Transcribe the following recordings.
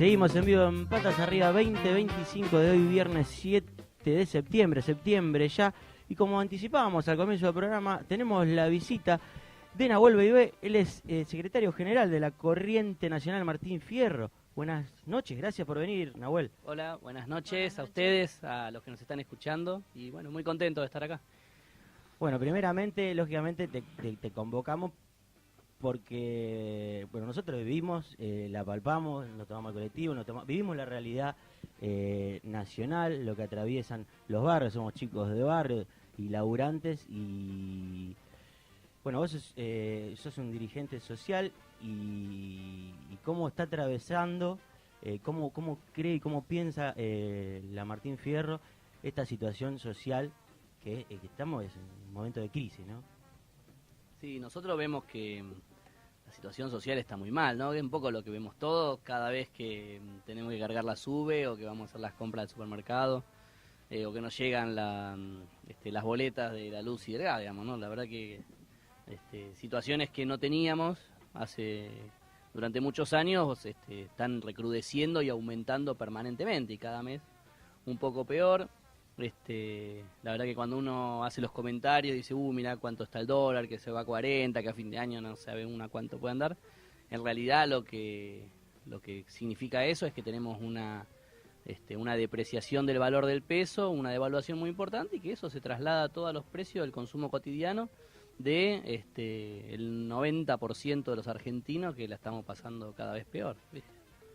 Seguimos en vivo en Patas Arriba 2025 de hoy, viernes 7 de septiembre ya. Y como anticipábamos al comienzo del programa, tenemos la visita de Nahuel Beibe. Él es secretario general de la Corriente Nacional Martín Fierro. Buenas noches, gracias por venir, Nahuel. Hola, buenas noches a ustedes, a los que nos están escuchando. Y bueno, muy contento de estar acá. Bueno, primeramente, lógicamente, te convocamos porque nosotros vivimos, la palpamos, nos tomamos el colectivo, vivimos la realidad nacional, lo que atraviesan los barrios, somos chicos de barrio y laburantes, y bueno, vos sos un dirigente social y cómo está atravesando, cómo cree y cómo piensa la Martín Fierro esta situación social que estamos en un momento de crisis, ¿no? Sí, nosotros vemos que la situación social está muy mal, ¿no? Es un poco lo que vemos todos cada vez que tenemos que cargar la SUBE o que vamos a hacer las compras del supermercado o que nos llegan las boletas de la luz y del gas, digamos, ¿no? La verdad que situaciones que no teníamos durante muchos años están recrudeciendo y aumentando permanentemente y cada mes un poco peor. La verdad que cuando uno hace los comentarios dice, mirá cuánto está el dólar, que se va a 40, que a fin de año no sabe cuánto puede andar. En realidad lo que significa eso es que tenemos una depreciación del valor del peso, una devaluación muy importante, y que eso se traslada a todos los precios del consumo cotidiano de el 90% de los argentinos, que la estamos pasando cada vez peor, ¿viste?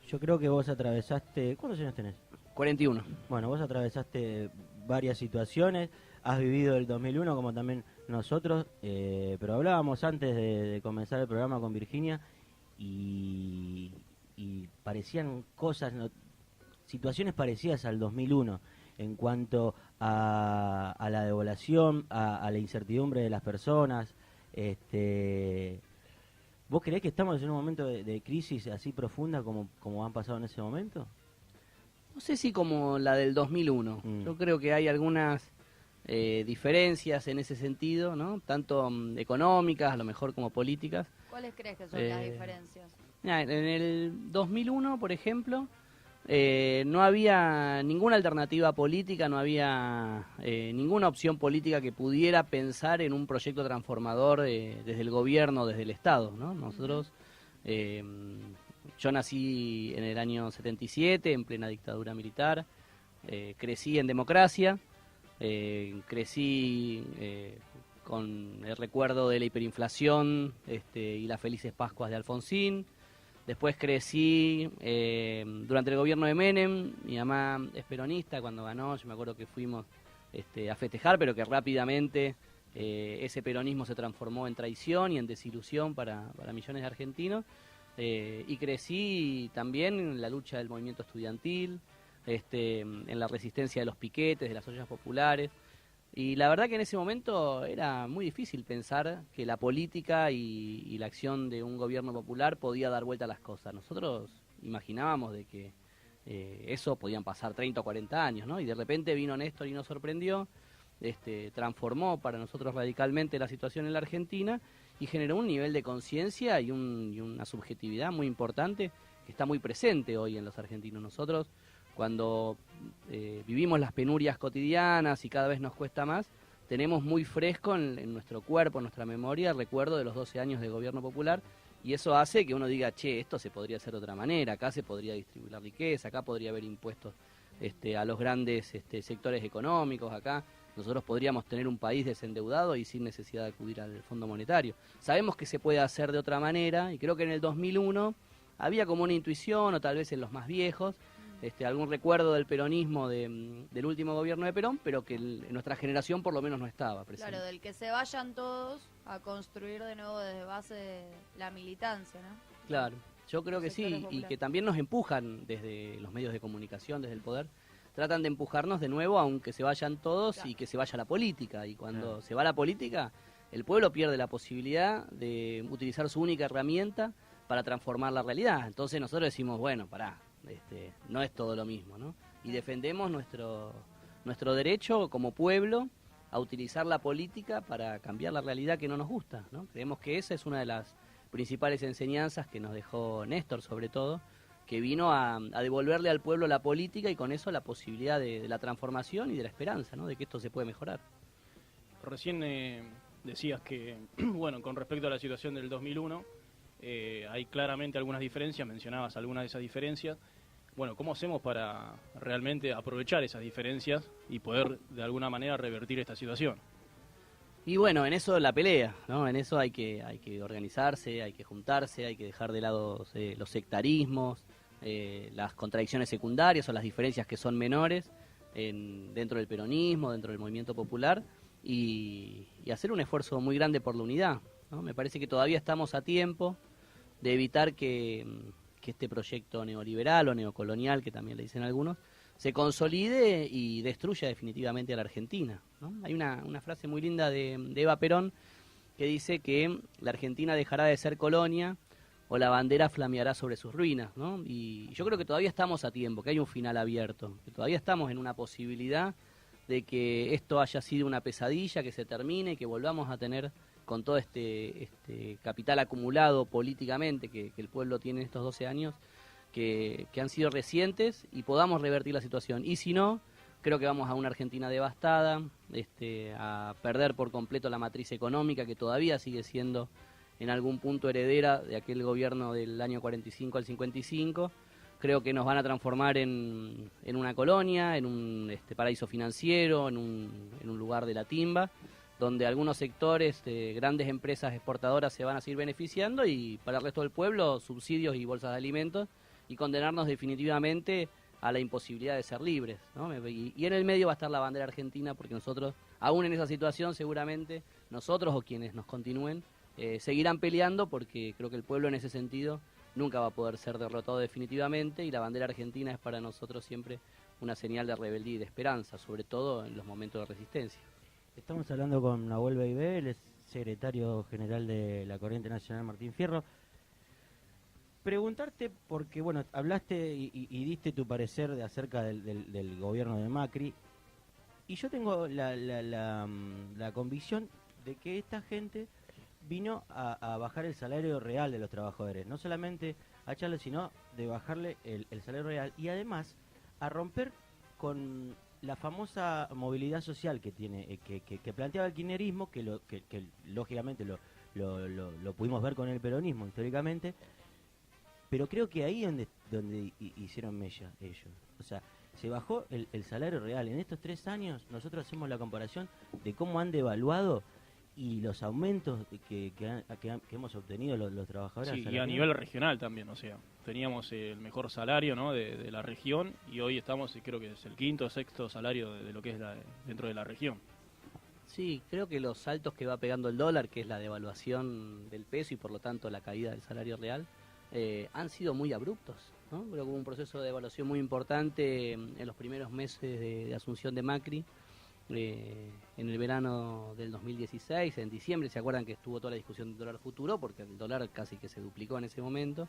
Yo creo que vos atravesaste... ¿Cuántos años tenés? 41. Bueno, vos atravesaste varias situaciones, has vivido el 2001 como también nosotros, pero hablábamos antes de comenzar el programa con Virginia y parecían situaciones parecidas al 2001 en cuanto a la devaluación, a la incertidumbre de las personas. ¿Vos creés que estamos en un momento de crisis así profunda como han pasado en ese momento? No sé si como la del 2001. Yo creo que hay algunas diferencias en ese sentido, ¿no? Tanto económicas, a lo mejor como políticas. ¿Cuáles crees que son las diferencias? En el 2001, por ejemplo, no había ninguna alternativa política, no había ninguna opción política que pudiera pensar en un proyecto transformador desde el gobierno, desde el Estado, ¿no? Nosotros... Yo nací en el año 77, en plena dictadura militar, crecí en democracia, crecí con el recuerdo de la hiperinflación y las felices Pascuas de Alfonsín. Después crecí durante el gobierno de Menem. Mi mamá es peronista. Cuando ganó, yo me acuerdo que fuimos a festejar, pero que rápidamente ese peronismo se transformó en traición y en desilusión para millones de argentinos. Y crecí también en la lucha del movimiento estudiantil, en la resistencia de los piquetes, de las ollas populares. Y la verdad que en ese momento era muy difícil pensar que la política y la acción de un gobierno popular podía dar vuelta a las cosas. Nosotros imaginábamos de que eso podían pasar 30 o 40 años, ¿no? Y de repente vino Néstor y nos sorprendió, transformó para nosotros radicalmente la situación en la Argentina y generó un nivel de conciencia y una subjetividad muy importante que está muy presente hoy en los argentinos. Nosotros, cuando vivimos las penurias cotidianas y cada vez nos cuesta más, tenemos muy fresco en nuestro cuerpo, en nuestra memoria, el recuerdo de los 12 años de gobierno popular, y eso hace que uno diga, esto se podría hacer de otra manera, acá se podría distribuir la riqueza, acá podría haber impuestos a los grandes sectores económicos, acá nosotros podríamos tener un país desendeudado y sin necesidad de acudir al Fondo Monetario. Sabemos que se puede hacer de otra manera, y creo que en el 2001 había como una intuición, o tal vez en los más viejos, algún recuerdo del peronismo del último gobierno de Perón, pero que en nuestra generación por lo menos no estaba presente. Claro, del que se vayan todos a construir de nuevo desde base la militancia, ¿no? Claro, yo creo que sí, y que también nos empujan desde los medios de comunicación, desde el poder, tratan de empujarnos de nuevo, aunque se vayan todos, claro, y que se vaya la política. Y cuando se va la política, el pueblo pierde la posibilidad de utilizar su única herramienta para transformar la realidad. Entonces nosotros decimos, bueno, no es todo lo mismo, ¿no? Y defendemos nuestro derecho como pueblo a utilizar la política para cambiar la realidad que no nos gusta, ¿no? Creemos que esa es una de las principales enseñanzas que nos dejó Néstor, sobre todo, que vino a devolverle al pueblo la política y con eso la posibilidad de la transformación y de la esperanza, ¿no? De que esto se puede mejorar. Recién decías que, bueno, con respecto a la situación del 2001, hay claramente algunas diferencias, mencionabas algunas de esas diferencias. Bueno, ¿cómo hacemos para realmente aprovechar esas diferencias y poder de alguna manera revertir esta situación? Y bueno, en eso la pelea, ¿no? En eso hay que organizarse, hay que juntarse, hay que dejar de lado los sectarismos, las contradicciones secundarias o las diferencias que son menores dentro del peronismo, dentro del movimiento popular y hacer un esfuerzo muy grande por la unidad, ¿no? Me parece que todavía estamos a tiempo de evitar que este proyecto neoliberal o neocolonial, que también le dicen algunos, se consolide y destruya definitivamente a la Argentina, ¿no? Hay una frase muy linda de Eva Perón que dice que la Argentina dejará de ser colonia o la bandera flameará sobre sus ruinas, ¿no? Y yo creo que todavía estamos a tiempo, que hay un final abierto, que todavía estamos en una posibilidad de que esto haya sido una pesadilla, que se termine, que volvamos a tener con todo este capital acumulado políticamente que el pueblo tiene en estos 12 años, que han sido recientes y podamos revertir la situación. Y si no, creo que vamos a una Argentina devastada, a perder por completo la matriz económica que todavía sigue siendo en algún punto heredera de aquel gobierno del año 45 al 55. Creo que nos van a transformar en una colonia, en un paraíso financiero, en un lugar de la timba, donde algunos sectores de grandes empresas exportadoras se van a seguir beneficiando y para el resto del pueblo subsidios y bolsas de alimentos, y condenarnos definitivamente a la imposibilidad de ser libres, ¿no? Y en el medio va a estar la bandera argentina, porque nosotros, aún en esa situación, seguramente nosotros o quienes nos continúen, seguirán peleando, porque creo que el pueblo en ese sentido nunca va a poder ser derrotado definitivamente, y la bandera argentina es para nosotros siempre una señal de rebeldía y de esperanza, sobre todo en los momentos de resistencia. Estamos hablando con Nahuel Beibé, el secretario general de la Corriente Nacional Martín Fierro. Preguntarte, porque bueno, hablaste y diste tu parecer acerca del gobierno de Macri, y yo tengo la convicción de que esta gente vino a bajar el salario real de los trabajadores, no solamente a echarle, sino de bajarle el salario real, y además a romper con la famosa movilidad social que tiene que planteaba el kirchnerismo, que lógicamente lo pudimos ver con el peronismo históricamente. Pero creo que ahí es donde hicieron mella ellos. O sea, se bajó el salario real. En estos 3 años nosotros hacemos la comparación de cómo han devaluado y los aumentos que hemos obtenido los trabajadores. Sí, y a nivel regional también, o sea, teníamos el mejor salario, ¿no?, de la región, y hoy estamos, creo que es el 5º o 6º salario de lo que es dentro de la región. Sí, creo que los saltos que va pegando el dólar, que es la devaluación del peso y por lo tanto la caída del salario real, han sido muy abruptos, ¿no? Creo que hubo un proceso de evaluación muy importante en los primeros meses de asunción de Macri, en el verano del 2016, en diciembre, ¿se acuerdan que estuvo toda la discusión del dólar futuro? Porque el dólar casi que se duplicó en ese momento.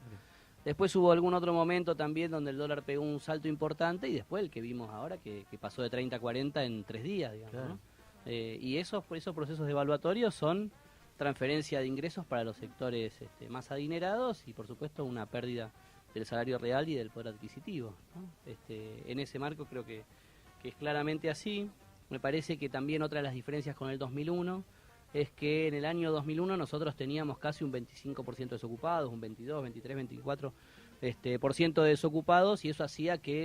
Después hubo algún otro momento también donde el dólar pegó un salto importante, y después el que vimos ahora, que pasó de 30 a 40 en 3 días, digamos, claro, ¿no? Y esos procesos evaluatorios son transferencia de ingresos para los sectores más adinerados y por supuesto una pérdida del salario real y del poder adquisitivo, ¿no? En ese marco creo que es claramente así. Me parece que también otra de las diferencias con el 2001 es que en el año 2001 nosotros teníamos casi un 25% desocupados, un 22, 23, 24% por ciento de desocupados, y eso hacía que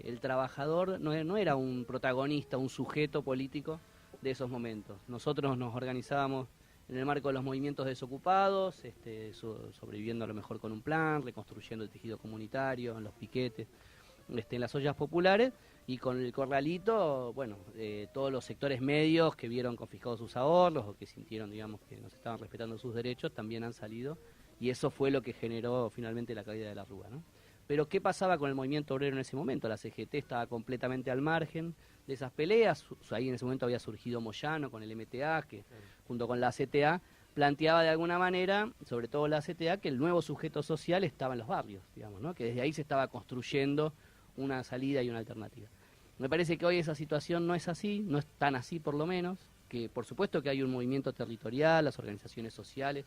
el trabajador no era un protagonista, un sujeto político de esos momentos. Nosotros nos organizábamos en el marco de los movimientos desocupados, sobreviviendo a lo mejor con un plan, reconstruyendo el tejido comunitario, en los piquetes, en las ollas populares, y con el corralito, bueno, todos los sectores medios que vieron confiscados sus ahorros o que sintieron, digamos, que no se estaban respetando sus derechos, también han salido, y eso fue lo que generó finalmente la caída de la Rúa, ¿no? Pero ¿qué pasaba con el movimiento obrero en ese momento? La CGT estaba completamente al margen de esas peleas. Ahí en ese momento había surgido Moyano con el MTA, que junto con la CTA planteaba de alguna manera, sobre todo la CTA, que el nuevo sujeto social estaba en los barrios, digamos, ¿no? Que desde ahí se estaba construyendo una salida y una alternativa. Me parece que hoy esa situación no es así, no es tan así por lo menos, que por supuesto que hay un movimiento territorial, las organizaciones sociales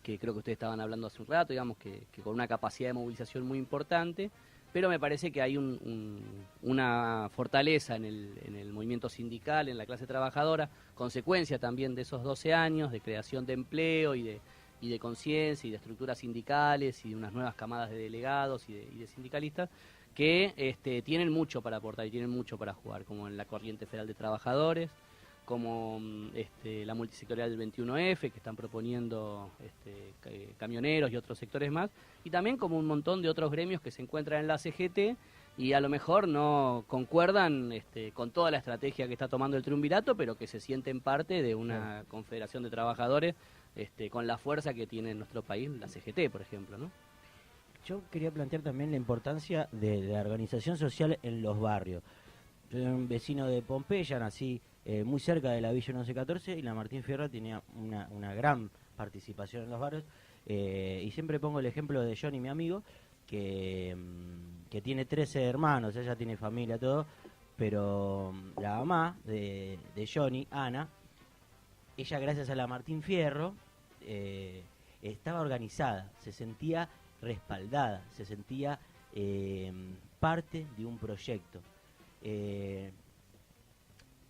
que creo que ustedes estaban hablando hace un rato, digamos, que con una capacidad de movilización muy importante, pero me parece que hay una fortaleza en el movimiento sindical, en la clase trabajadora, consecuencia también de esos 12 años de creación de empleo y de conciencia y de estructuras sindicales y de unas nuevas camadas de delegados y de sindicalistas que tienen mucho para aportar y tienen mucho para jugar, como en la Corriente Federal de Trabajadores, como la multisectorial del 21F, que están proponiendo camioneros y otros sectores más, y también como un montón de otros gremios que se encuentran en la CGT y a lo mejor no concuerdan con toda la estrategia que está tomando el triunvirato, pero que se sienten parte de una confederación de trabajadores con la fuerza que tiene en nuestro país la CGT, por ejemplo, ¿no? Yo quería plantear también la importancia de la organización social en los barrios. Yo soy un vecino de Pompeya, nací muy cerca de la Villa 1114 y la Martín Fierro tenía una gran participación en los barrios. Y siempre pongo el ejemplo de Johnny, mi amigo, que tiene 13 hermanos, ella tiene familia, todo, pero la mamá de Johnny, Ana, ella gracias a la Martín Fierro estaba organizada, se sentía respaldada, se sentía parte de un proyecto.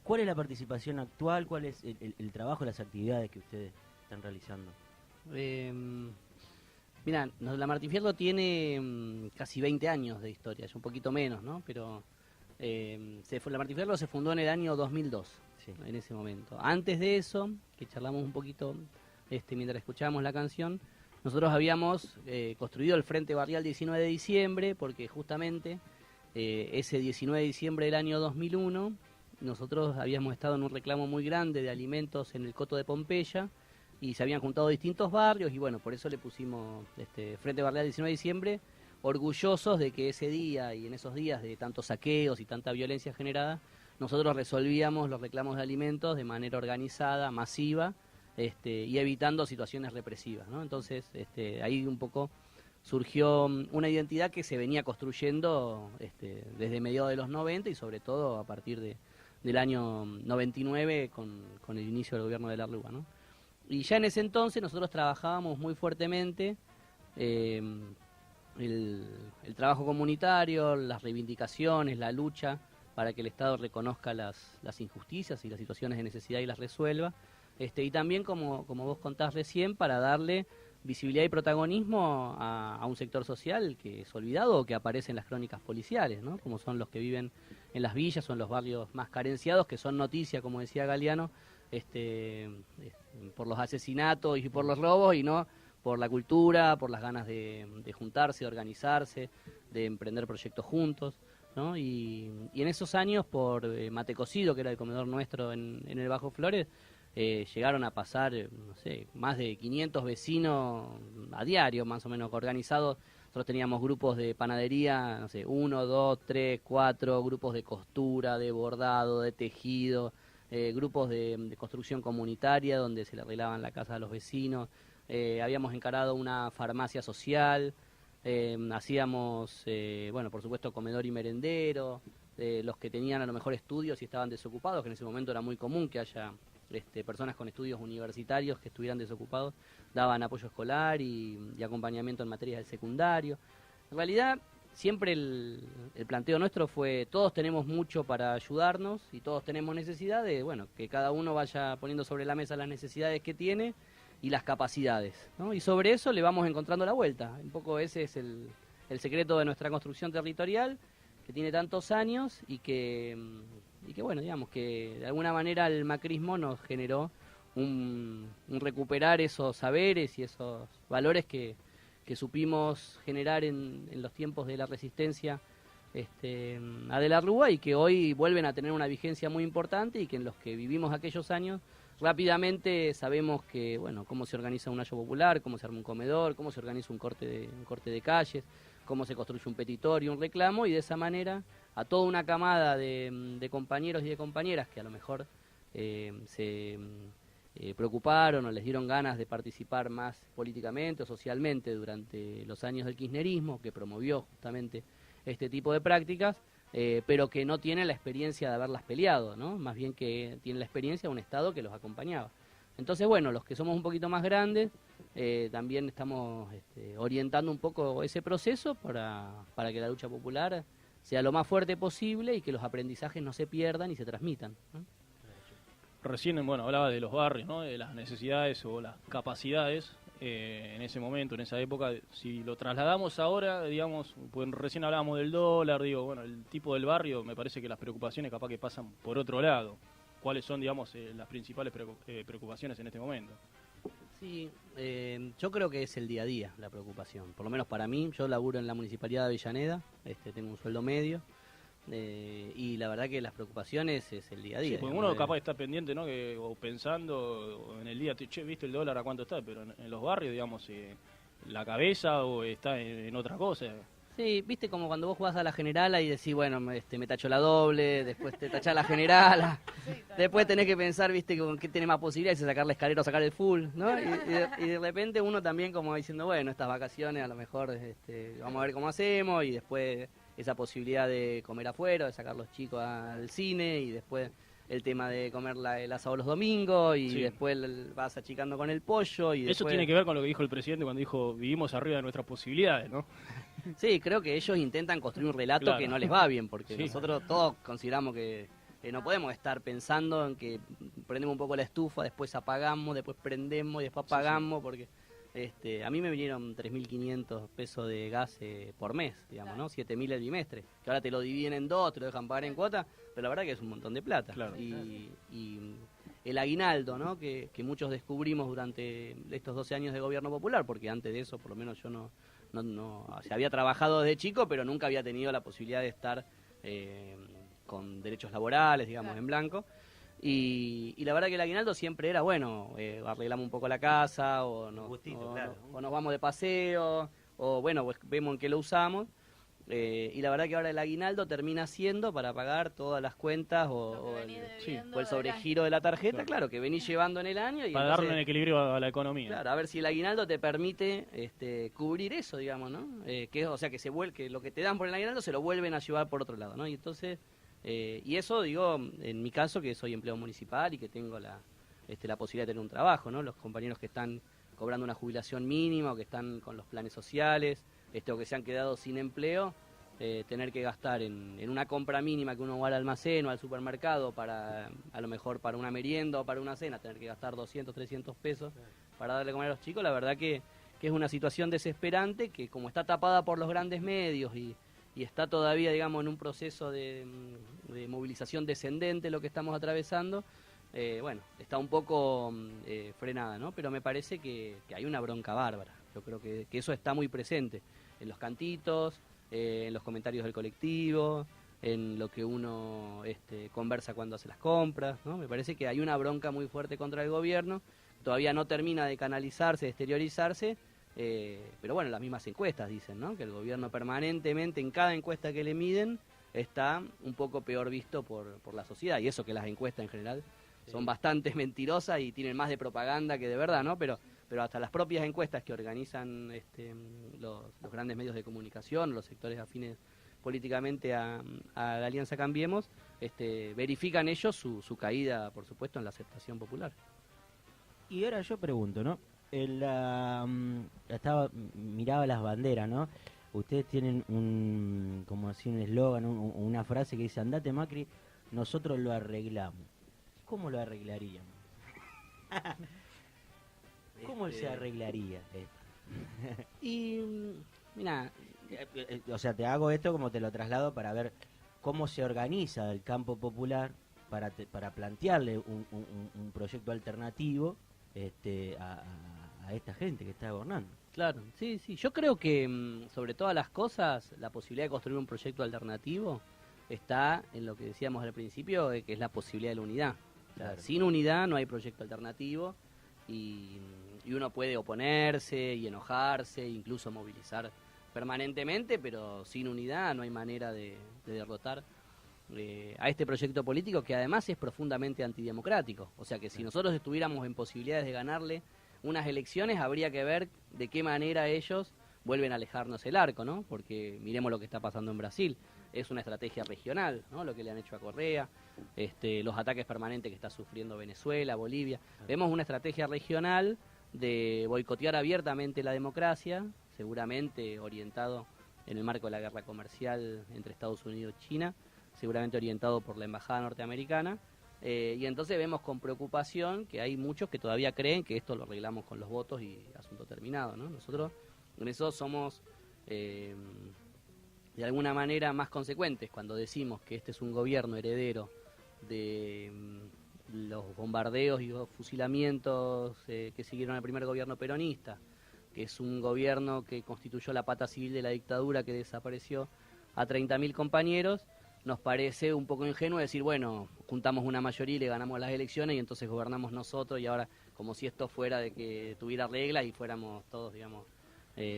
¿Cuál es la participación actual? ¿Cuál es el trabajo, las actividades que ustedes están realizando? Mira, la Martín Fierro tiene casi 20 años de historia, es un poquito menos, ¿no? Pero la Martín Fierro se fundó en el año 2002, sí, en ese momento. Antes de eso, que charlamos un poquito mientras escuchábamos la canción, nosotros habíamos construido el Frente Barrial 19 de diciembre, porque justamente ese 19 de diciembre del año 2001, nosotros habíamos estado en un reclamo muy grande de alimentos en el Coto de Pompeya, y se habían juntado distintos barrios, y bueno, por eso le pusimos Frente Barrial 19 de diciembre, orgullosos de que ese día y en esos días de tantos saqueos y tanta violencia generada, nosotros resolvíamos los reclamos de alimentos de manera organizada, masiva, y evitando situaciones represivas, ¿no? Entonces, ahí un poco surgió una identidad que se venía construyendo desde mediados de los 90 y sobre todo a partir del año 99 con el inicio del gobierno de la Rúa, ¿no? Y ya en ese entonces nosotros trabajábamos muy fuertemente el trabajo comunitario, las reivindicaciones, la lucha para que el Estado reconozca las injusticias y las situaciones de necesidad y las resuelva. Y también, como vos contás recién, para darle visibilidad y protagonismo a un sector social que es olvidado o que aparece en las crónicas policiales, ¿no? Como son los que viven en las villas o en los barrios más carenciados, que son noticia, como decía Galeano, por los asesinatos y por los robos, y no por la cultura, por las ganas de juntarse, de organizarse, de emprender proyectos juntos, ¿no? Y en esos años, por Mate Cocido, que era el comedor nuestro en el Bajo Flores, llegaron a pasar, no sé, más de 500 vecinos a diario, más o menos organizados. Nosotros teníamos grupos de panadería, no sé, 1, 2, 3, 4, grupos de costura, de bordado, de tejido, grupos de construcción comunitaria donde se le arreglaban la casa a los vecinos. Habíamos encarado una farmacia social, hacíamos, bueno, por supuesto, comedor y merendero, los que tenían a lo mejor estudios y estaban desocupados, que en ese momento era muy común que haya personas con estudios universitarios que estuvieran desocupados, daban apoyo escolar y acompañamiento en materias del secundario. En realidad, siempre el planteo nuestro fue: todos tenemos mucho para ayudarnos y todos tenemos necesidad de, bueno, que cada uno vaya poniendo sobre la mesa las necesidades que tiene y las capacidades, ¿no? Y sobre eso le vamos encontrando la vuelta. Un poco ese es el secreto de nuestra construcción territorial, que tiene tantos años y que bueno, digamos que de alguna manera el macrismo nos generó un recuperar esos saberes y esos valores que supimos generar en los tiempos de la resistencia a De la Rúa, y que hoy vuelven a tener una vigencia muy importante, y que en los que vivimos aquellos años rápidamente sabemos que, bueno, cómo se organiza un ayo popular, cómo se arma un comedor, cómo se organiza un corte de calles, cómo se construye un petitorio, un reclamo, y de esa manera a toda una camada de compañeros y de compañeras que a lo mejor se preocuparon o les dieron ganas de participar más políticamente o socialmente durante los años del kirchnerismo, que promovió justamente este tipo de prácticas, pero que no tienen la experiencia de haberlas peleado, ¿no? Más bien que tienen la experiencia de un Estado que los acompañaba. Entonces, bueno, los que somos un poquito más grandes, también estamos orientando un poco ese proceso para que la lucha popular sea lo más fuerte posible y que los aprendizajes no se pierdan y se transmitan, ¿no? Recién, bueno, hablaba de los barrios, ¿no? De las necesidades o las capacidades en ese momento, en esa época. Si lo trasladamos ahora, digamos, pues recién hablábamos del dólar, digo, bueno, el tipo del barrio, me parece que las preocupaciones capaz que pasan por otro lado. ¿Cuáles son, digamos, las principales preocupaciones en este momento? Sí, yo creo que es el día a día la preocupación, por lo menos para mí. Yo laburo en la Municipalidad de Avellaneda, tengo un sueldo medio, y la verdad que las preocupaciones es el día a día. Sí, porque uno capaz está pendiente, ¿no? O pensando en el día, che, ¿viste el dólar a cuánto está? Pero en los barrios, digamos, la cabeza o está en otra cosa. Sí, viste como cuando vos jugás a la generala y decís, bueno, me tacho la doble, después te tachás la generala, después tenés que pensar, viste, con qué tenés más posibilidades de sacar la escalera o sacar el full, ¿no? Y de repente uno también como diciendo, bueno, estas vacaciones a lo mejor vamos a ver cómo hacemos, y después esa posibilidad de comer afuera, de sacar los chicos al cine, y después el tema de comer el asado los domingos, y Sí. después vas achicando con el pollo. Y Eso después... tiene que ver con lo que dijo el presidente cuando dijo, vivimos arriba de nuestras posibilidades, ¿no? Sí, creo que ellos intentan construir un relato Claro. que no les va bien, porque Sí. nosotros todos consideramos que no podemos estar pensando en que prendemos un poco la estufa, después apagamos, después prendemos y después apagamos, porque a mí me vinieron 3.500 pesos de gas por mes, digamos, ¿no? 7.000 el bimestre, que ahora te lo dividen en dos, te lo dejan pagar en cuota, pero la verdad que es un montón de plata. Claro. Y el aguinaldo, ¿no? Que muchos descubrimos durante estos 12 años de gobierno popular, porque antes de eso, por lo menos yo no se había trabajado desde chico, pero nunca había tenido la posibilidad de estar con derechos laborales, digamos, en blanco. Y la verdad que el aguinaldo siempre era, bueno, arreglamos un poco la casa, o nos vamos de paseo, o bueno, pues vemos en qué lo usamos. Y la verdad que ahora el aguinaldo termina siendo para pagar todas las cuentas o el sobregiro de la tarjeta, claro, que venís llevando en el año. Y para entonces, darle un equilibrio a la economía. claro, a ver si el aguinaldo te permite cubrir eso, digamos, ¿no? O sea, que lo que te dan por el aguinaldo se lo vuelven a llevar por otro lado, ¿no? Y entonces, y eso, digo, en mi caso, que soy empleado municipal y que tengo la posibilidad de tener un trabajo, ¿no? Los compañeros que están cobrando una jubilación mínima o que están con los planes sociales, o que se han quedado sin empleo, tener que gastar en una compra mínima que uno va al almacén o al supermercado a lo mejor para una merienda o para una cena, tener que gastar 200, 300 pesos para darle comer a los chicos, la verdad que es una situación desesperante que, como está tapada por los grandes medios y está todavía, digamos, en un proceso de movilización descendente lo que estamos atravesando, bueno, está un poco frenada, ¿no? Pero me parece que hay una bronca bárbara. Yo creo que eso está muy presente en los cantitos, en los comentarios del colectivo, en lo que uno conversa cuando hace las compras, ¿no? Me parece que hay una bronca muy fuerte contra el gobierno, todavía no termina de canalizarse, de exteriorizarse, pero bueno, las mismas encuestas dicen, ¿no? Que el gobierno permanentemente, en cada encuesta que le miden, está un poco peor visto por la sociedad, y eso que las encuestas en general son bastante mentirosas y tienen más de propaganda que de verdad, ¿no? Pero hasta las propias encuestas que organizan los grandes medios de comunicación, los sectores afines políticamente a la Alianza Cambiemos, verifican ellos su caída, por supuesto, en la aceptación popular. Y ahora yo pregunto, ¿no? Miraba las banderas, ¿no? Ustedes tienen como así un eslogan, una frase que dice, andate Macri, nosotros lo arreglamos. ¿Cómo lo arreglaríamos? ¿Cómo se arreglaría esto? Y, mira, O sea, te hago esto como te lo traslado para ver cómo se organiza el campo popular para plantearle un proyecto alternativo a esta gente que está gobernando. claro, sí. Yo creo que, sobre todas las cosas, la posibilidad de construir un proyecto alternativo está en lo que decíamos al principio, de que es la posibilidad de la unidad. O sea, Claro. sin unidad no hay proyecto alternativo y uno puede oponerse y enojarse, incluso movilizar permanentemente, pero sin unidad no hay manera de derrotar a este proyecto político, que además es profundamente antidemocrático. O sea que si nosotros estuviéramos en posibilidades de ganarle unas elecciones, habría que ver de qué manera ellos vuelven a alejarnos el arco, ¿no? Porque miremos lo que está pasando en Brasil. Es una estrategia regional, ¿no? Lo que le han hecho a Correa, los ataques permanentes que está sufriendo Venezuela, Bolivia. Vemos una estrategia regional de boicotear abiertamente la democracia, seguramente orientado en el marco de la guerra comercial entre Estados Unidos y China, seguramente orientado por la embajada norteamericana, y entonces vemos con preocupación que hay muchos que todavía creen que esto lo arreglamos con los votos y asunto terminado, ¿no? Nosotros en eso somos de alguna manera más consecuentes cuando decimos que este es un gobierno heredero de los bombardeos y los fusilamientos que siguieron al primer gobierno peronista, que es un gobierno que constituyó la pata civil de la dictadura, que desapareció a 30.000 compañeros. Nos parece un poco ingenuo decir, bueno, juntamos una mayoría y le ganamos las elecciones y entonces gobernamos nosotros, y ahora como si esto fuera de que tuviera reglas y fuéramos todos, digamos,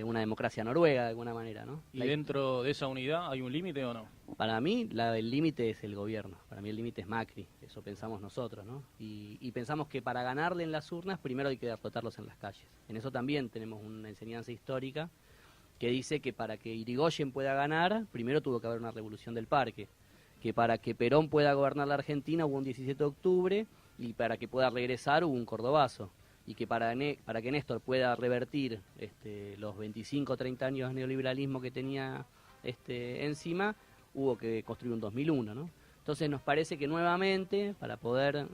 una democracia noruega de alguna manera, ¿no? ¿Y dentro de esa unidad hay un límite o no? Para mí el límite es el gobierno, para mí el límite es Macri, eso pensamos nosotros, ¿no? Y pensamos que para ganarle en las urnas primero hay que derrotarlos en las calles. En eso también tenemos una enseñanza histórica que dice que para que Irigoyen pueda ganar, primero tuvo que haber una revolución del parque, que para que Perón pueda gobernar la Argentina hubo un 17 de octubre, y para que pueda regresar hubo un cordobazo, y que para que Néstor pueda revertir los 25 o 30 años de neoliberalismo que tenía encima, hubo que construir un 2001, ¿no? Entonces nos parece que nuevamente, para poder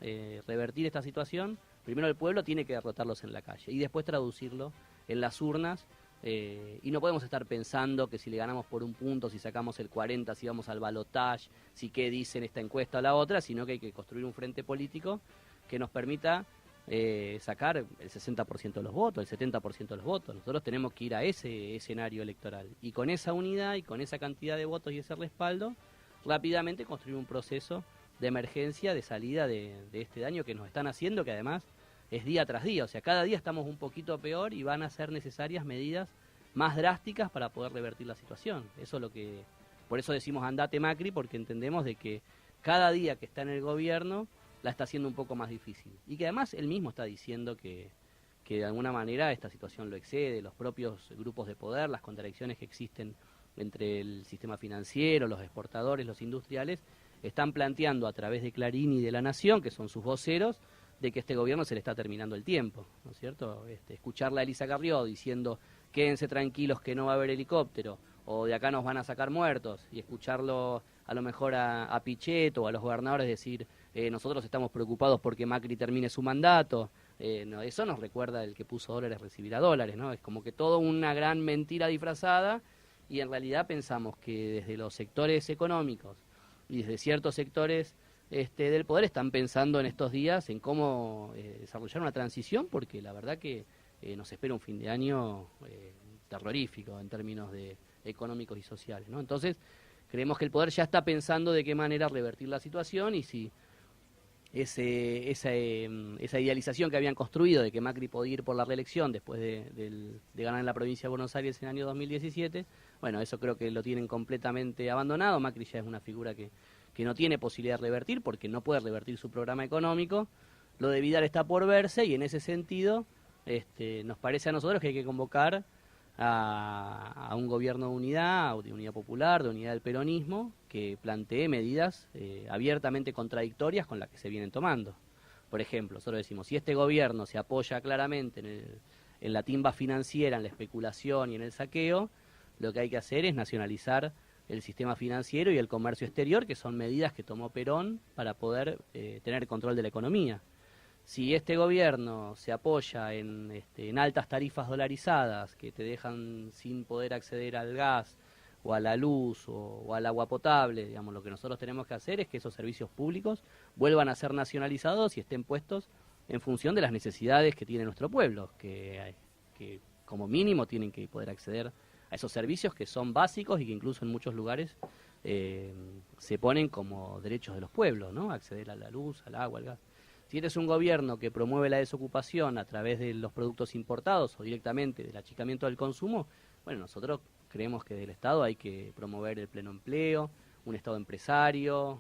revertir esta situación, primero el pueblo tiene que derrotarlos en la calle, y después traducirlo en las urnas. Y no podemos estar pensando que si le ganamos por un punto, si sacamos el 40, si vamos al balotaje, si qué dicen esta encuesta o la otra, sino que hay que construir un frente político que nos permita sacar el 60% de los votos, el 70% de los votos. Nosotros tenemos que ir a ese escenario electoral, y con esa unidad y con esa cantidad de votos y ese respaldo, rápidamente construir un proceso de emergencia, de salida de este daño que nos están haciendo, que además es día tras día, o sea, cada día estamos un poquito peor y van a ser necesarias medidas más drásticas para poder revertir la situación. Eso es lo que, por eso decimos andate Macri, porque entendemos de que cada día que está en el gobierno la está haciendo un poco más difícil, y que además él mismo está diciendo que de alguna manera esta situación lo excede, los propios grupos de poder, las contradicciones que existen entre el sistema financiero, los exportadores, los industriales, están planteando a través de Clarín y de La Nación, que son sus voceros, de que este gobierno se le está terminando el tiempo, ¿no es cierto? Escucharla a Elisa Carrió diciendo quédense tranquilos que no va a haber helicóptero, o de acá nos van a sacar muertos, y escucharlo a lo mejor a Pichetto o a los gobernadores decir nosotros estamos preocupados porque Macri termine su mandato, no, eso nos recuerda el que puso dólares recibirá dólares, ¿no? Es como que todo una gran mentira disfrazada, y en realidad pensamos que desde los sectores económicos y desde ciertos sectores del poder están pensando en estos días en cómo desarrollar una transición, porque la verdad que nos espera un fin de año terrorífico en términos de económicos y sociales, ¿no? Entonces creemos que el poder ya está pensando de qué manera revertir la situación, y si esa idealización que habían construido de que Macri podía ir por la reelección después de ganar en la provincia de Buenos Aires en el año 2017, bueno, eso creo que lo tienen completamente abandonado. Macri ya es una figura que no tiene posibilidad de revertir, porque no puede revertir su programa económico. Lo de Vidal está por verse, y en ese sentido nos parece a nosotros que hay que convocar a un gobierno de unidad popular, de unidad del peronismo, que plantee medidas abiertamente contradictorias con las que se vienen tomando. Por ejemplo, nosotros decimos, si este gobierno se apoya claramente en la timba financiera, en la especulación y en el saqueo, lo que hay que hacer es nacionalizar el sistema financiero y el comercio exterior, que son medidas que tomó Perón para poder tener control de la economía. Si este gobierno se apoya en altas tarifas dolarizadas que te dejan sin poder acceder al gas o a la luz o al agua potable, digamos, lo que nosotros tenemos que hacer es que esos servicios públicos vuelvan a ser nacionalizados y estén puestos en función de las necesidades que tiene nuestro pueblo, que como mínimo tienen que poder acceder a esos servicios que son básicos y que incluso en muchos lugares se ponen como derechos de los pueblos, ¿no? Acceder a la luz, al agua, al gas. Si este es un gobierno que promueve la desocupación a través de los productos importados o directamente del achicamiento del consumo, bueno, nosotros creemos que del Estado hay que promover el pleno empleo, un Estado empresario,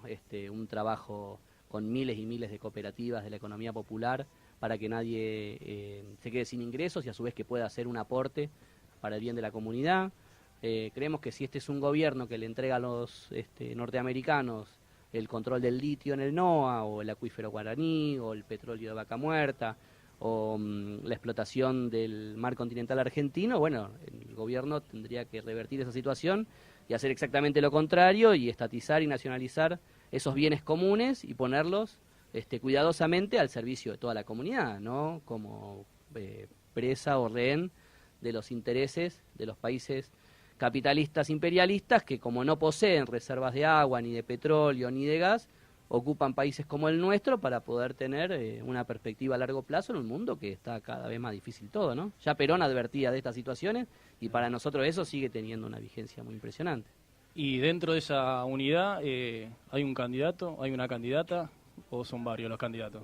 un trabajo con miles y miles de cooperativas de la economía popular para que nadie se quede sin ingresos y a su vez que pueda hacer un aporte para el bien de la comunidad. Creemos que si este es un gobierno que le entrega a los norteamericanos el control del litio en el NOA, o el acuífero guaraní, o el petróleo de Vaca Muerta, o la explotación del mar continental argentino, bueno, el gobierno tendría que revertir esa situación y hacer exactamente lo contrario y estatizar y nacionalizar esos bienes comunes y ponerlos cuidadosamente al servicio de toda la comunidad, no como presa o rehén de los intereses de los países capitalistas imperialistas que, como no poseen reservas de agua, ni de petróleo, ni de gas, ocupan países como el nuestro para poder tener una perspectiva a largo plazo en un mundo que está cada vez más difícil todo, ¿no? Ya Perón advertía de estas situaciones y para nosotros eso sigue teniendo una vigencia muy impresionante. Y dentro de esa unidad, ¿hay un candidato, hay una candidata o son varios los candidatos?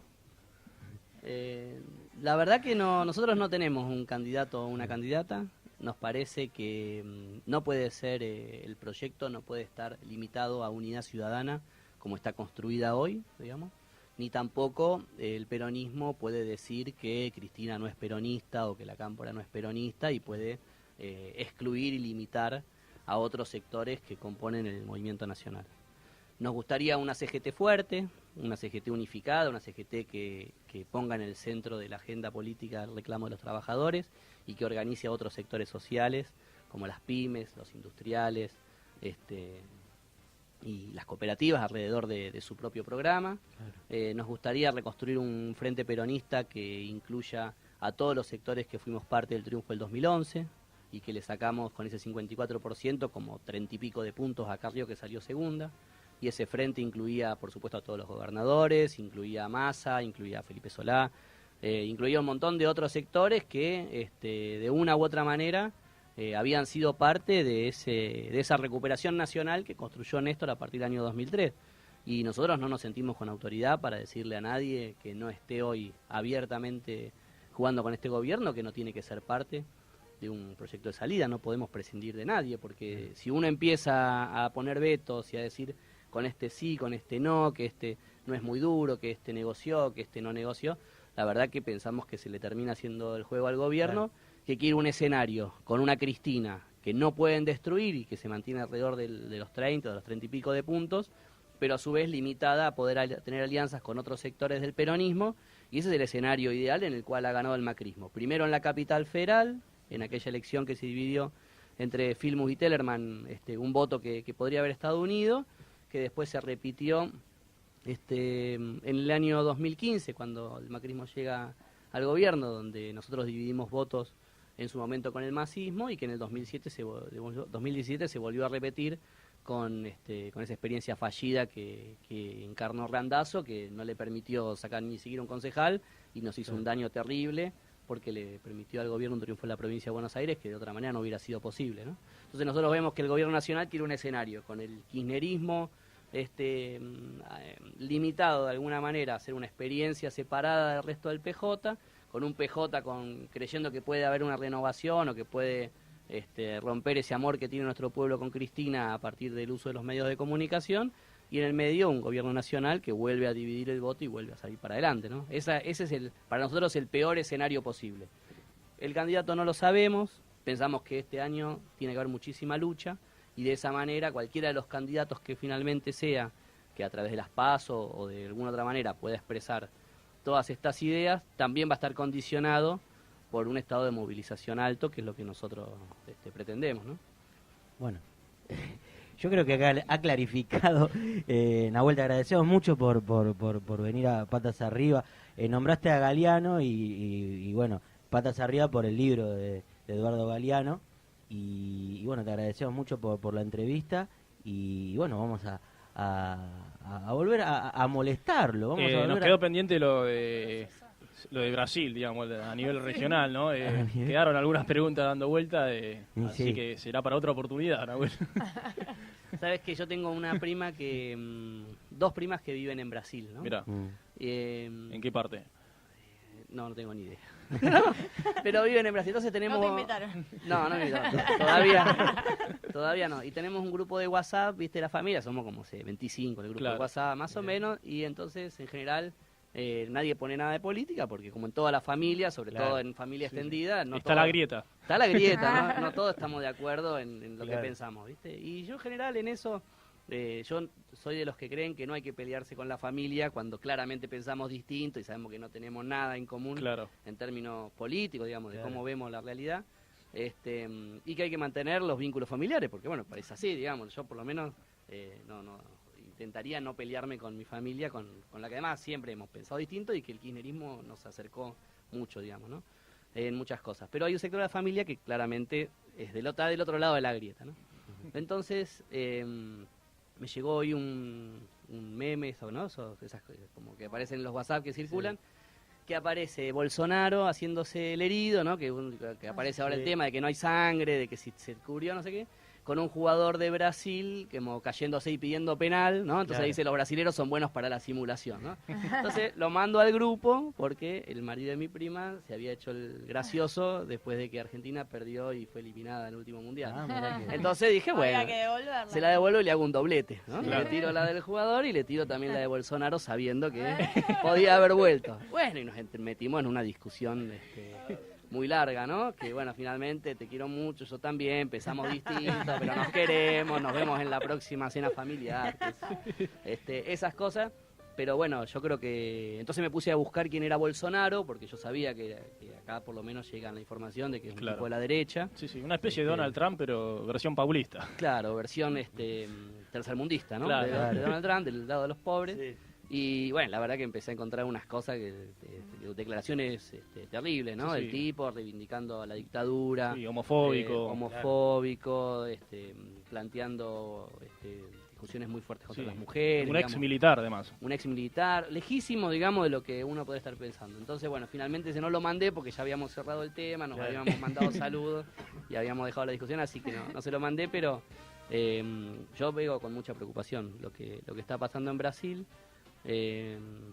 La verdad que nosotros no tenemos un candidato o una candidata. Nos parece que no puede ser, el proyecto no puede estar limitado a unidad ciudadana como está construida hoy, digamos, ni tampoco el peronismo puede decir que Cristina no es peronista o que la Cámpora no es peronista y puede excluir y limitar a otros sectores que componen el movimiento nacional. Nos gustaría una CGT fuerte, una CGT unificada, una CGT que ponga en el centro de la agenda política el reclamo de los trabajadores y que organice a otros sectores sociales como las pymes, los industriales, y las cooperativas alrededor de su propio programa. Claro. Nos gustaría reconstruir un frente peronista que incluya a todos los sectores que fuimos parte del triunfo del 2011 y que le sacamos con ese 54% como 30 y pico de puntos a Carrió, que salió segunda. Y ese frente incluía, por supuesto, a todos los gobernadores, incluía a Massa, incluía a Felipe Solá, incluía un montón de otros sectores que de una u otra manera habían sido parte de esa recuperación nacional que construyó Néstor a partir del año 2003. Y nosotros no nos sentimos con autoridad para decirle a nadie que no esté hoy abiertamente jugando con este gobierno, que no tiene que ser parte de un proyecto de salida. No podemos prescindir de nadie, porque si uno empieza a poner vetos y a decir con este sí, con este no, que este no es muy duro, que este negoció, que este no negoció, la verdad que pensamos que se le termina haciendo el juego al gobierno. Claro. Que quiere un escenario con una Cristina que no pueden destruir y que se mantiene alrededor de los 30, de los 30 y pico de puntos, pero a su vez limitada a poder tener alianzas con otros sectores del peronismo, y ese es el escenario ideal en el cual ha ganado el macrismo. Primero en la capital federal, en aquella elección que se dividió entre Filmus y Tellerman, un voto que podría haber estado unido, que después se repitió en el año 2015, cuando el macrismo llega al gobierno, donde nosotros dividimos votos en su momento con el masismo y que en el 2017 se volvió a repetir con esa experiencia fallida que encarnó Randazzo, que no le permitió sacar ni siquiera un concejal y nos hizo un daño terrible porque le permitió al gobierno un triunfo en la provincia de Buenos Aires que de otra manera no hubiera sido posible, ¿no? Entonces nosotros vemos que el gobierno nacional quiere un escenario con el kirchnerismo limitado de alguna manera a hacer una experiencia separada del resto del PJ, con un PJ creyendo que puede haber una renovación o que puede romper ese amor que tiene nuestro pueblo con Cristina a partir del uso de los medios de comunicación, y en el medio un gobierno nacional que vuelve a dividir el voto y vuelve a salir para adelante, ¿no? Ese es para nosotros el peor escenario posible. El candidato no lo sabemos, pensamos que este año tiene que haber muchísima lucha y de esa manera cualquiera de los candidatos que finalmente sea, que a través de las PASO o de alguna otra manera pueda expresar todas estas ideas, también va a estar condicionado por un estado de movilización alto, que es lo que nosotros pretendemos, ¿no? Bueno, yo creo que acá ha clarificado. Nahuel, te agradecemos mucho por venir a Patas Arriba. Nombraste a Galeano y bueno, Patas Arriba por el libro de Eduardo Galeano. Y bueno, te agradecemos mucho por la entrevista. Y bueno, vamos a volver a molestarlo. Vamos a volver nos quedó pendiente lo de Brasil, digamos, a nivel regional, ¿no? Quedaron algunas preguntas dando vuelta, así que será para otra oportunidad, Nahuel. Sabes que yo tengo una prima dos primas que viven en Brasil, ¿no? Mirá. ¿En qué parte? No tengo ni idea. Pero viven en Brasil, entonces tenemos... No te invitaron. No me invitaron, todavía no. Y tenemos un grupo de WhatsApp, viste, la familia, somos como 25 el grupo de WhatsApp, más o menos, y entonces, en general, nadie pone nada de política, porque como en toda la familia, sobre todo en familia extendida... No está la grieta. Está la grieta, ¿no? No todos estamos de acuerdo en lo que pensamos, ¿viste? Y yo, en general, en eso Yo soy de los que creen que no hay que pelearse con la familia cuando claramente pensamos distinto y sabemos que no tenemos nada en común en términos políticos, digamos, de cómo vemos la realidad. Y que hay que mantener los vínculos familiares, porque bueno, es así, digamos, yo por lo menos intentaría no pelearme con mi familia, con la que además siempre hemos pensado distinto y que el kirchnerismo nos acercó mucho, digamos, ¿no? En muchas cosas. Pero hay un sector de la familia que claramente está del otro lado de la grieta, ¿no? Entonces, me llegó hoy un meme, ¿no? Esas como que aparecen en los WhatsApp que circulan, que aparece Bolsonaro haciéndose el herido, ¿no? Que aparece ahora el tema de que no hay sangre, de que si se cubrió, no sé qué, con un jugador de Brasil como cayéndose y pidiendo penal, ¿no? Entonces dice, los brasileros son buenos para la simulación, ¿no? Entonces lo mando al grupo porque el marido de mi prima se había hecho el gracioso después de que Argentina perdió y fue eliminada en el último mundial. Entonces dije, bueno, se la devuelvo y le hago un doblete, ¿no? Le tiro la del jugador y le tiro también la de Bolsonaro sabiendo que podía haber vuelto. Bueno, y nos metimos en una discusión muy larga, ¿no? Que bueno, finalmente te quiero mucho, yo también, pensamos distinto, pero nos queremos, nos vemos en la próxima cena familiar, esas cosas. Pero bueno, yo creo que... Entonces me puse a buscar quién era Bolsonaro, porque yo sabía que acá por lo menos llega la información de que es un tipo de la derecha. Sí, una especie de Donald Trump, pero versión paulista. Claro, versión tercermundista, ¿no? Claro. De Donald Trump, del lado de los pobres. Sí. Y bueno, la verdad que empecé a encontrar unas cosas, declaraciones terribles, ¿no? Del tipo reivindicando la dictadura. Sí, homofóbico. Homofóbico, planteando discusiones muy fuertes contra las mujeres. Un ex militar, además. Un ex militar, lejísimo, digamos, de lo que uno puede estar pensando. Entonces, bueno, finalmente no lo mandé porque ya habíamos cerrado el tema, nos habíamos mandado saludos y habíamos dejado la discusión, así que no se lo mandé, pero yo veo con mucha preocupación lo que está pasando en Brasil.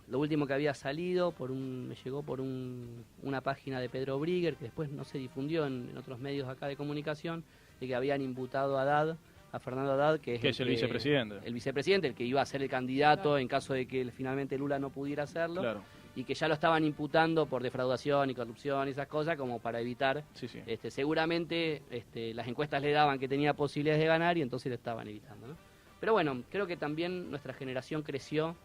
Lo último que había salido me llegó por una página de Pedro Brigger, que después no se difundió en otros medios acá de comunicación, de que habían imputado a Fernando Haddad, que es el vicepresidente. El vicepresidente, el que iba a ser el candidato en caso de que finalmente Lula no pudiera hacerlo, y que ya lo estaban imputando por defraudación y corrupción y esas cosas, como para evitar. Seguramente las encuestas le daban que tenía posibilidades de ganar y entonces lo estaban evitando, ¿no? Pero bueno, creo que también nuestra generación creció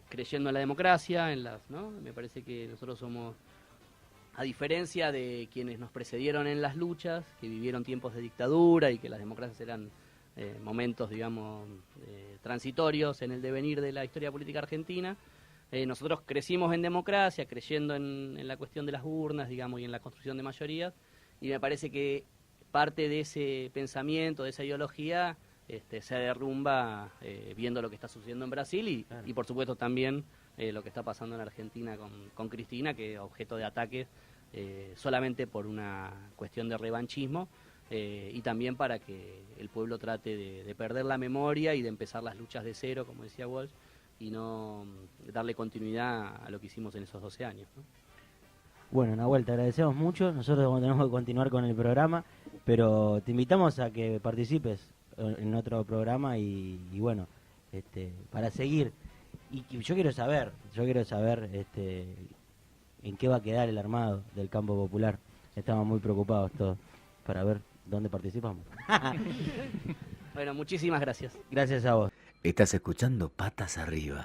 creyendo en la democracia, ¿no? Me parece que nosotros somos, a diferencia de quienes nos precedieron en las luchas, que vivieron tiempos de dictadura y que las democracias eran momentos, digamos, transitorios en el devenir de la historia política argentina, nosotros crecimos en democracia, creyendo en la cuestión de las urnas, digamos, y en la construcción de mayorías, y me parece que parte de ese pensamiento, de esa ideología, se derrumba viendo lo que está sucediendo en Brasil y por supuesto también lo que está pasando en Argentina con Cristina, que es objeto de ataques solamente por una cuestión de revanchismo y también para que el pueblo trate de perder la memoria y de empezar las luchas de cero, como decía Walsh, y no darle continuidad a lo que hicimos en esos 12 años, ¿no? Bueno, Nahuel, te agradecemos mucho. Nosotros tenemos que continuar con el programa, pero te invitamos a que participes en otro programa y bueno, para seguir. Y yo quiero saber en qué va a quedar el armado del Campo Popular. Estamos muy preocupados todos para ver dónde participamos. Bueno, muchísimas gracias. Gracias a vos. Estás escuchando Patas Arriba.